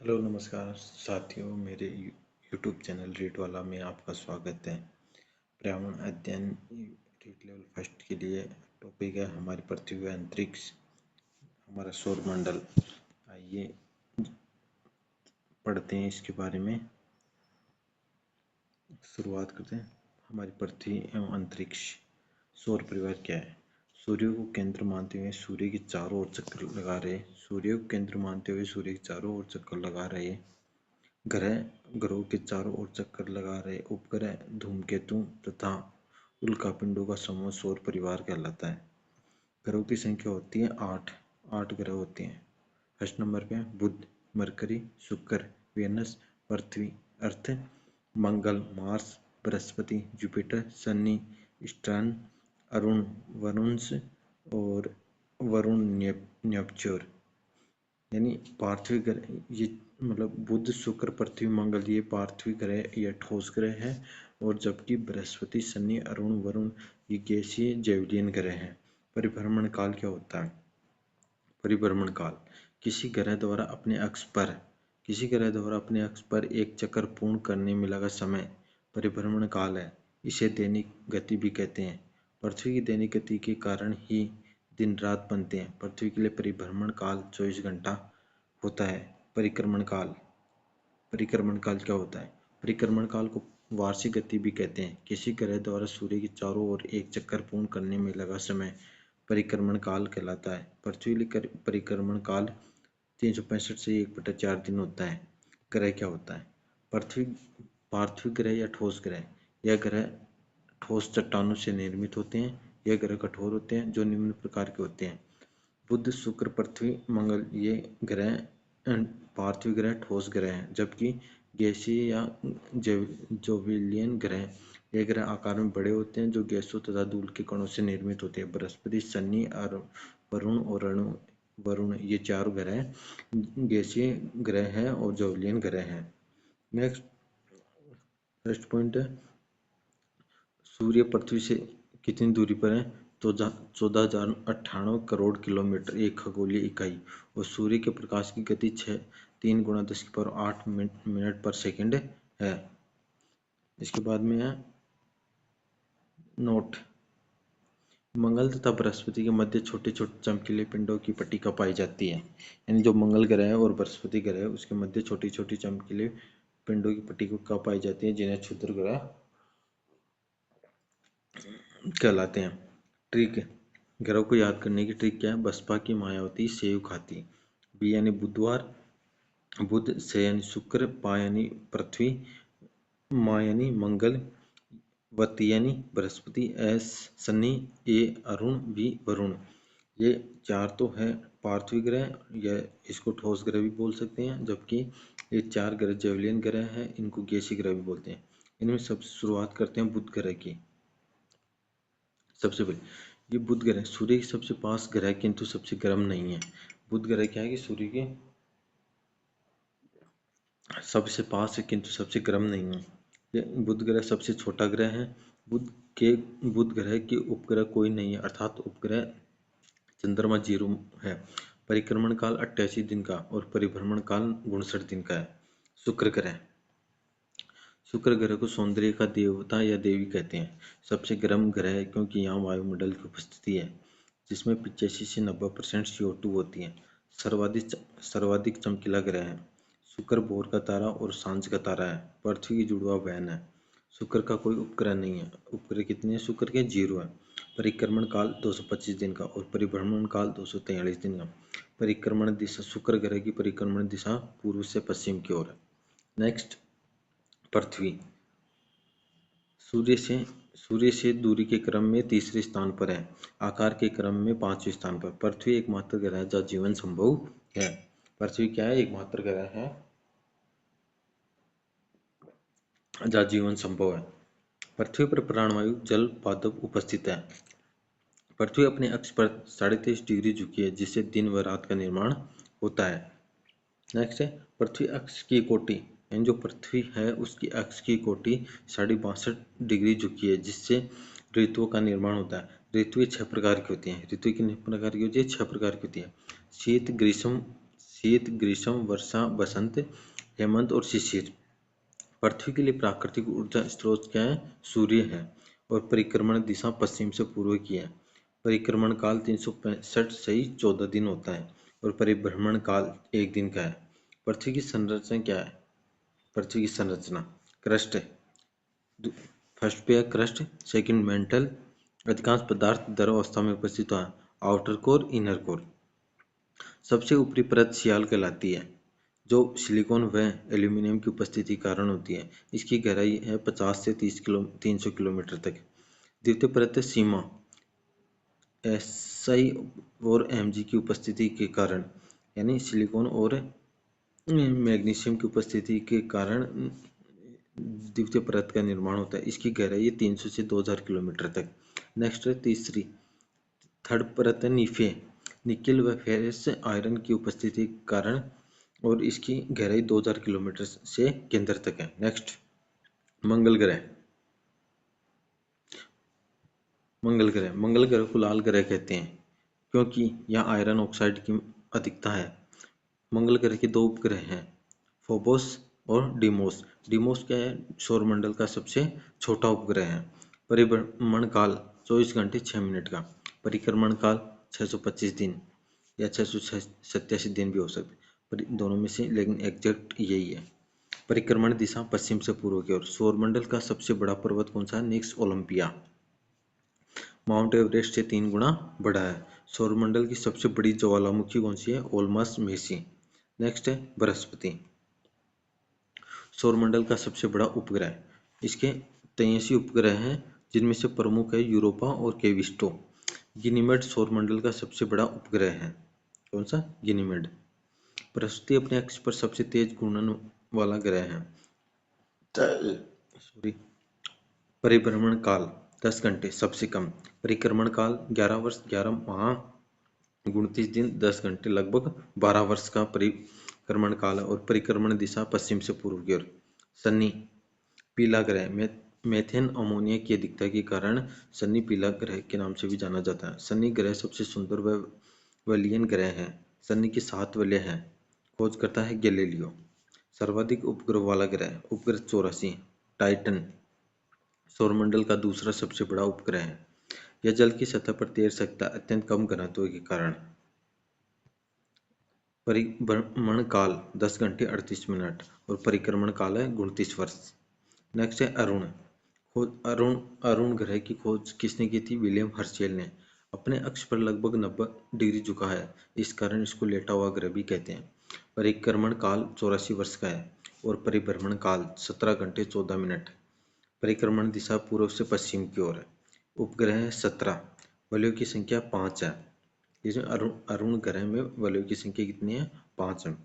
Hello नमस्कार साथियों, मेरे यूट्यूब चैनल रीड वाला में आपका स्वागत है। पर्यावरण अध्ययन रीड लेवल फर्स्ट के लिए टॉपिक है हमारी पृथ्वी व अंतरिक्ष, हमारा सौर मंडल। आइए पढ़ते हैं इसके बारे में। शुरुआत करते हैं। हमारी पृथ्वी एवं अंतरिक्ष। सौर परिवार क्या है? सूर्य को केंद्र मानते हुए सूर्य के चारों ओर चक्कर लगा रहे ग्रहों के चारों ओर चक्कर लगा रहे उपग्रह, धूमकेतु तथा उल्कापिंडों का समूह सौर परिवार कहलाता है। ग्रहों की संख्या होती है 8। 8 ग्रह होते हैं। फर्स्ट नंबर पे Budh, Mercury, Shukra, Venus, Prithvi Earth, Mangal, Mars, Brihaspati, Jupiter, Shani, Saturn, Arun, वरुणस और वरुण, नेपच्यून। यानी पार्थिव ग्रह, ये मतलब बुध, शुक्र, पृथ्वी, मंगल ये पार्थिव ग्रह या ठोस ग्रह है, और जबकि बृहस्पति, शनि, अरुण, वरुण ये गैसीय जैवलीन ग्रह हैं। परिभ्रमण काल क्या होता है? परिभ्रमण काल किसी ग्रह द्वारा अपने अक्ष पर एक चक्कर पूर्ण करने में लगा समय परिभ्रमण काल है। इसे दैनिक गति भी कहते हैं। पृथ्वी की दैनिक गति के कारण ही दिन रात बनते हैं। पृथ्वी के लिए परिभ्रमण काल 24 घंटा होता है। परिक्रमण काल क्या होता है? परिक्रमण काल को वार्षिक गति भी कहते हैं। किसी ग्रह द्वारा सूर्य के चारों ओर एक चक्कर पूर्ण करने में लगा समय परिक्रमण काल कहलाता है। पृथ्वी का परिक्रमण काल 365 से 1/4 दिन होता है। ग्रह क्या होता है? पृथ्वी पार्थिव ग्रह या ठोस ग्रह। यह ग्रह ठोस चट्टानों से निर्मित होते हैं। यह ग्रह कठोर होते हैं, जो निम्न प्रकार के होते हैं: बुध, शुक्र, पृथ्वी, मंगल ये ग्रह पार्थिव ग्रह ठोस ग्रह हैं, जबकि गैसीय या जोविलियन ग्रह ये ग्रह आकार में बड़े होते हैं, जो गैसों तथा धूल के कणों से निर्मित होते हैं। बृहस्पति, शनि, वरुण और वरुण ये 4 ग्रह गैसीय ग्रह हैं और जोविलियन ग्रह हैं। नेक्स्ट फर्स्ट पॉइंट है, सूर्य पृथ्वी से कितनी दूरी पर है? तो 14,098 करोड़ किलोमीटर एक खगोलीय इकाई, और सूर्य के प्रकाश की गति 3 × 10⁸ मिनट पर सेकंड है। इसके बाद में है नोट, मंगल तथा बृहस्पति के मध्य छोटे छोटे चमकीले पिंडों की पट्टिका पाई जाती है। यानी जो मंगल ग्रह है और बृहस्पति ग्रह है उसके मध्य छोटी छोटी चमकीले पिंडों की पट्टिका पाई जाती है, जिन्हें क्षुद्र ग्रह कहलाते हैं। ट्रिक, ग्रहों को याद करने की ट्रिक क्या है? बसपा की मायावती सेव खाती। बी यानी बुधवार, बुध, से यानी शुक्र, पा यानी पृथ्वी, मा यानी मंगल, वती यानी बृहस्पति, एस शनि, ए अरुण, बी वरुण। ये 4 तो है पार्थिव ग्रह, या इसको ठोस ग्रह भी बोल सकते हैं, जबकि ये 4 ग्रह जैवलियन ग्रह हैं, इनको गैसीय ग्रह भी बोलते हैं। इनमें सबसे शुरुआत करते हैं बुध ग्रह की। सबसे पहले ये बुध ग्रह सूर्य के सबसे पास ग्रह है, किंतु सबसे गर्म नहीं है। बुध ग्रह क्या है कि सूर्य के सबसे पास है किंतु सबसे गर्म नहीं है। ये बुध ग्रह सबसे छोटा ग्रह है। बुध ग्रह के उपग्रह कोई नहीं है, अर्थात उपग्रह चंद्रमा 0 है। परिक्रमण काल 88 दिन का और परिभ्रमण काल 59 दिन का है। शुक्र ग्रह को सौंदर्य का देवता या देवी कहते हैं। सबसे गर्म ग्रह है क्योंकि यहाँ वायुमंडल की उपस्थिति है, जिसमें 85 से 90% CO2 होती है। सर्वाधिक चमकीला ग्रह है। शुक्र भोर का तारा और सांझ का तारा है। पृथ्वी की जुड़वा बहन है। शुक्र का कोई उपग्रह नहीं है। उपग्रह कितने हैं शुक्र के? 0 है। परिक्रमण काल 225 दिन का और परिभ्रमण काल 243 दिन का। परिक्रमण दिशा, शुक्र ग्रह की परिक्रमण दिशा पूर्व से पश्चिम की ओर है। नेक्स्ट, पृथ्वी सूर्य से दूरी के क्रम में तीसरे स्थान पर है। आकार के क्रम में 5वें स्थान पर। पृथ्वी एकमात्र ग्रह है जहाँ जीवन संभव है। पृथ्वी क्या है? एकमात्र ग्रह है जहाँ जीवन संभव है। पृथ्वी पर प्राणवायु, जल, पादप उपस्थित है। पृथ्वी अपने अक्ष पर 23.5 डिग्री झुकी है, जिससे दिन व रात का निर्माण होता है। नेक्स्ट है पृथ्वी अक्ष की कोटि, यानी जो पृथ्वी है उसकी अक्ष की कोटि 62.5 डिग्री झुकी है, जिससे ऋतुओं का निर्माण होता है। ऋतुएं 6 प्रकार की होती हैं। ऋतु कितने प्रकार की होती है? 6 प्रकार की होती है। शीत, ग्रीष्म, वर्षा, बसंत, हेमंत और शिशिर। पृथ्वी के लिए प्राकृतिक ऊर्जा स्रोत क्या है? सूर्य है। और परिक्रमण दिशा पश्चिम से पूर्व की है। परिक्रमण काल 365 सही 14 दिन होता है और परिभ्रमण काल 1 दिन का है। पृथ्वी की संरचना क्या है? पृथ्वी की संरचना क्रस्ट है। फर्स्ट पे है क्रस्ट, सेकंड मेंटल, अधिकांश पदार्थ द्रव अवस्था में उपस्थित है, आउटर कोर, इनर कोर। सबसे ऊपरी परत सियाल कहलाती है, जो सिलिकॉन व एल्यूमिनियम की उपस्थिति के कारण होती है। इसकी गहराई है 50 से 300 किलोमीटर तक। द्वितीय परत है सीमा, एसआई और एमजी की उपस्थिति के कारण, यानी सिलिकॉन और मैग्नीशियम की उपस्थिति के कारण द्वितीय परत का निर्माण होता है। इसकी गहराई है 300 से 2000 किलोमीटर तक। नेक्स्ट है तीसरी, थर्ड परत है नीफे, निकेल व फेरस आयरन की उपस्थिति के कारण, और इसकी गहराई 2000 किलोमीटर से केंद्र तक है। नेक्स्ट मंगल ग्रह। मंगल ग्रह को लाल ग्रह कहते हैं क्योंकि यहाँ आयरन ऑक्साइड की अधिकता है। मंगल ग्रह के 2 उपग्रह हैं, फोबोस और डीमोस। डीमोस क्या है? सौरमंडल का सबसे छोटा उपग्रह है। परिभ्रमण काल 24 घंटे 6 मिनट का। परिक्रमण काल 625 दिन या 687 दिन भी हो सकते, दोनों में से, लेकिन एग्जैक्ट यही है। परिक्रमण दिशा पश्चिम से पूर्व की ओर। सौरमंडल का सबसे बड़ा पर्वत कौन सा है? निक्स ओलंपिया। माउंट एवरेस्ट से 3 गुना बड़ा है। सौरमंडल की सबसे बड़ी ज्वालामुखी कौन सी है? ओल्मस मेसी। नेक्स्ट है बृहस्पति, सौरमंडल का सबसे बड़ा उपग्रह। इसके 83 उपग्रह हैं, जिनमें से प्रमुख है यूरोपा और केविस्टो। गिनीमेड सौरमंडल का सबसे बड़ा उपग्रह है। कौन सा? गिनीमेड। बृहस्पति अपने अक्ष पर सबसे तेज घूर्णन वाला ग्रह है। सॉरी। परिभ्रमण काल 10 घंटे सबसे कम। परिक्रमण काल 11 वर्ष 11 माह 29 दिन 10 घंटे, लगभग 12 वर्ष का परिक्रमण काल है। और परिक्रमण दिशा पश्चिम से पूर्व की ओर। शनि पीला ग्रह, मेथेन अमोनिया की अधिकता के कारण शनि पीला ग्रह के नाम से भी जाना जाता है। शनि ग्रह सबसे सुंदर व वलियन ग्रह है। शनि की 7 वलय है। खोज करता है गैलीलियो। सर्वाधिक उपग्रह वाला ग्रह, उपग्रह 84, टाइटन सौरमंडल का दूसरा सबसे बड़ा उपग्रह है। यह जल की सतह पर तैर सकता है, अत्यंत कम घनत्व के कारण। परिभ्रमण काल 10 घंटे 38 मिनट और परिक्रमण काल है 29 वर्ष। नेक्स्ट है अरुण। अरुण ग्रह की खोज किसने की थी? विलियम हर्शेल ने। अपने अक्ष पर लगभग 90 डिग्री झुका है, इस कारण इसको लेटा हुआ ग्रह भी कहते हैं। परिक्रमण काल 84 वर्ष का है और परिभ्रमण काल 17 घंटे 14 मिनट। परिक्रमण दिशा पूर्व से पश्चिम की ओर है। उपग्रह है 17, वलयों की संख्या 5 है। ये जो अरुण ग्रह में वलयों की संख्या कितनी है? 5 है।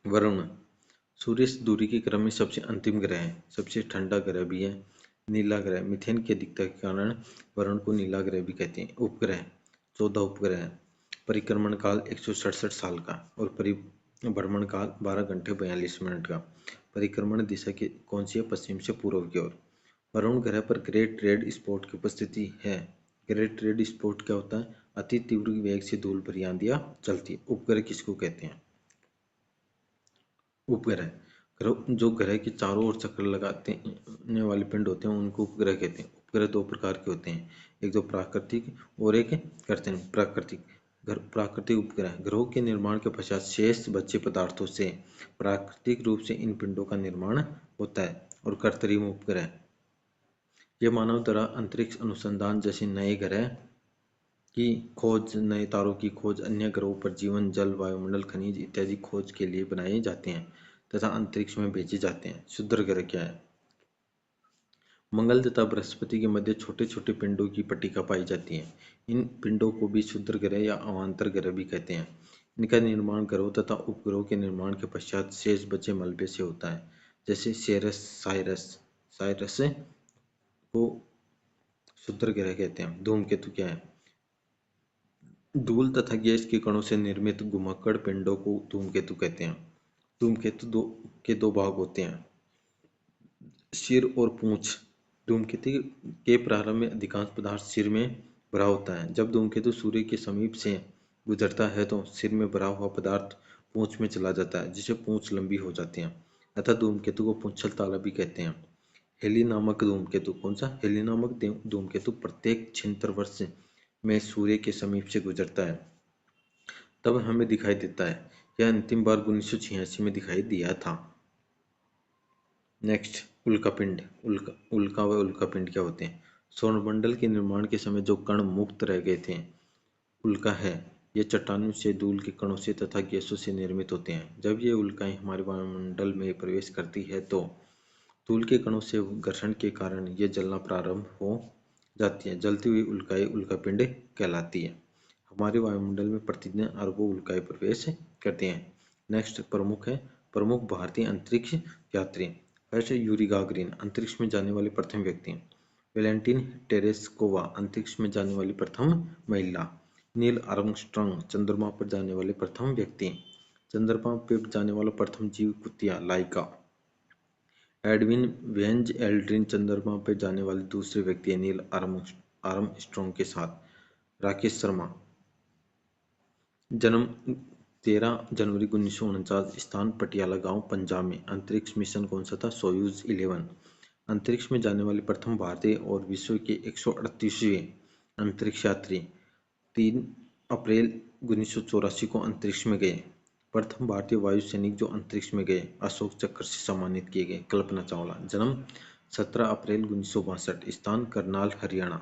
वरुण सूर्य से दूरी के क्रम में सबसे अंतिम ग्रह है, सबसे ठंडा ग्रह भी है। नीला ग्रह, मीथेन की अधिकता के कारण वरुण को नीला ग्रह भी कहते हैं। उपग्रह 14 उपग्रह है। परिक्रमण काल 167 साल का और परिभ्रमण काल 12 घंटे 42 मिनट का। परिक्रमण दिशा की कौन सी है? पश्चिम से पूर्व की ओर। वरुण ग्रह पर ग्रेट रेड स्पॉट की उपस्थिति है। ग्रेट रेड स्पॉट क्या होता है? अति तीव्र वेग से धूल भरी आंधियां चलती है। उपग्रह किसको कहते हैं? उपग्रह जो ग्रह के चारों ओर चक्कर लगाने वाले पिंड होते हैं, उनको उपग्रह कहते हैं। उपग्रह 2 प्रकार के होते हैं, एक तो प्राकृतिक और एक कृत्रिम। प्राकृतिक उपग्रह ग्रहों के निर्माण के पश्चात शेष बचे पदार्थों से प्राकृतिक रूप से इन पिंडों का निर्माण होता है। और कृत्रिम उपग्रह ये मानव द्वारा अंतरिक्ष अनुसंधान जैसे नए ग्रह की खोज, नए तारों की खोज, अन्य ग्रहों पर जीवन, जल, वायुमंडल, खनिज इत्यादि खोज के लिए बनाए जाते हैं तथा अंतरिक्ष में भेजे जाते हैं। क्षुद्र ग्रह क्या है? मंगल तथा बृहस्पति के मध्य छोटे छोटे पिंडों की पट्टिका पाई जाती है। इन पिंडों को भी क्षुद्र ग्रह या अवान्तर ग्रह भी कहते हैं। इनका निर्माण ग्रहों तथा उपग्रहों के निर्माण के पश्चात शेष बचे मलबे से होता है, जैसे साइरस को क्षुद्र ग्रह कहते हैं। धूमकेतु क्या है? धूल तथा गैस के कणों से निर्मित घुमक्कड़ पिंडों को धूमकेतु कहते हैं। धूमकेतु के दो भाग होते हैं, सिर और पूंछ। धूमकेतु के प्रारंभ में अधिकांश पदार्थ सिर में भरा होता है। जब धूमकेतु सूर्य के समीप से गुजरता है तो सिर में भरा हुआ पदार्थ पूंछ में चला जाता है, जिससे पूंछ लंबी हो जाती है। अतः धूमकेतु को पूंछल तारा भी कहते हैं। हेली नामक धूमकेतु, कौन सा? हेली नामक धूमकेतु प्रत्येक 76 वर्ष में सूर्य के समीप से गुजरता है, तब हमें दिखाई देता है। यह अंतिम बार 1986 में दिखाई दिया था। नेक्स्ट, उल्कापिंड। उल्का व उल्कापिंड क्या होते हैं? सौरमंडल के निर्माण के समय जो कण मुक्त रह गए थे, उल्का है। ये चट्टानों से, धूल के कणों से तथा गैसों से निर्मित होते हैं। जब ये उल्काएं हमारे वायुमंडल में प्रवेश करती है तो धूल के कणों से घर्षण के कारण ये जलना प्रारंभ हो जाती है। जलती हुई उल्काएं उल्कापिंड कहलाती है। हमारे वायुमंडल में प्रतिदिन अरबों उल्काएं प्रवेश करती हैं। नेक्स्ट, प्रमुख है। प्रमुख भारतीय अंतरिक्ष यात्री। फर्स्ट, यूरी गागरिन, अंतरिक्ष में जाने वाले प्रथम व्यक्ति। वैलेंटिन टेरेस्कोवा, अंतरिक्ष में जाने वाली प्रथम महिला। नील आर्मस्ट्रांग, चंद्रमा पर जाने वाले प्रथम व्यक्ति। चंद्रमा पर जाने वाला प्रथम जीव कुतिया, लाइका। एडविन वेंज एल्ड्रिन, चंद्रमा पर जाने वाले दूसरे व्यक्ति हैं नील आर्मस्ट्रांग के साथ। राकेश शर्मा, जन्म 13 जनवरी 1949, स्थान पटियाला गांव, पंजाब में। अंतरिक्ष मिशन कौन सा था? सोयूज 11। अंतरिक्ष में जाने वाले प्रथम भारतीय और विश्व के 138वें अंतरिक्ष यात्री 3 अप्रैल 1984 को अंतरिक्ष में गए। प्रथम भारतीय वायु सैनिक जो अंतरिक्ष में गए, अशोक चक्र से सम्मानित किए गए, कल्पना चावला। जन्म 17 अप्रैल 1962, स्थान करनाल, हरियाणा।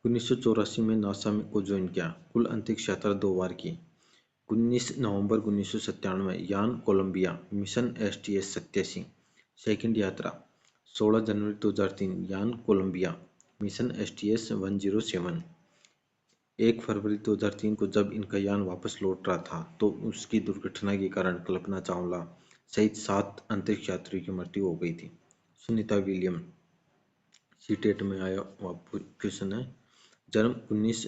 1984 में नासा को ज्वाइन किया। कुल अंतरिक्ष यात्रा 2 बार की। 19 नवंबर 1997 यान कोलंबिया, मिशन STS-87। सेकंड यात्रा 16 जनवरी 2003, यान कोलंबिया, मिशन STS-107। 1 फरवरी 2003 को जब इनका यान वापस लौट रहा था तो उसकी दुर्घटना के कारण कल्पना चावला सहित 7 अंतरिक्ष यात्रियों की मृत्यु हो गई थी। सुनीता विलियम, सीटेट में आया क्वेश्चन है। जन्म 19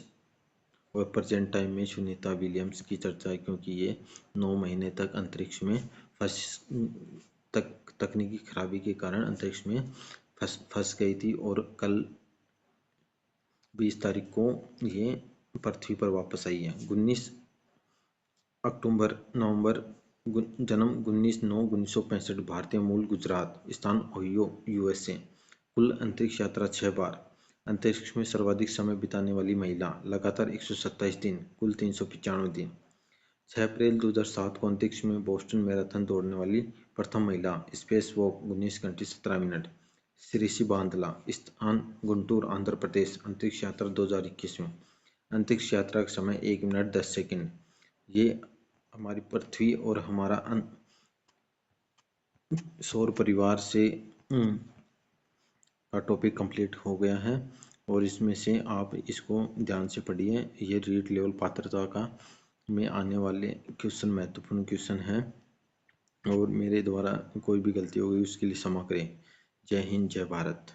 और प्रेजेंट टाइम में सुनीता विलियम्स की चर्चा है क्योंकि ये 9 महीने तक अंतरिक्ष में तकनीकी खराबी के कारण अंतरिक्ष में फंस गई थी और कल 20 तारीख को ये पृथ्वी पर वापस आई है। 19 अक्टूबर नवंबर जन्म 19/9/1965, भारतीय मूल, गुजरात, स्थान ओहियो, USA। कुल अंतरिक्ष यात्रा 6 बार। अंतरिक्ष में सर्वाधिक समय बिताने वाली महिला, लगातार 127 दिन, कुल 395 दिन। 6 अप्रैल 2007 को अंतरिक्ष में बोस्टन मैराथन दौड़ने वाली प्रथम महिला, स्पेस वॉक 19 घंटे 17 मिनट, श्रीशी बांदला, स्थान गुंटूर, आंध्र प्रदेश। अंतरिक्ष यात्रा 2021 में। अंतरिक्ष यात्रा का समय 1 मिनट 10 सेकंड। ये हमारी पृथ्वी और हमारा सौर परिवार से का टॉपिक कंप्लीट हो गया है और इसमें से आप इसको ध्यान से पढ़िए। ये रीड लेवल पात्रता का में आने वाले क्वेश्चन महत्वपूर्ण क्वेश्चन हैं और मेरे द्वारा कोई भी गलती हो गई उसके लिए क्षमा करें। जय हिंद, जय भारत।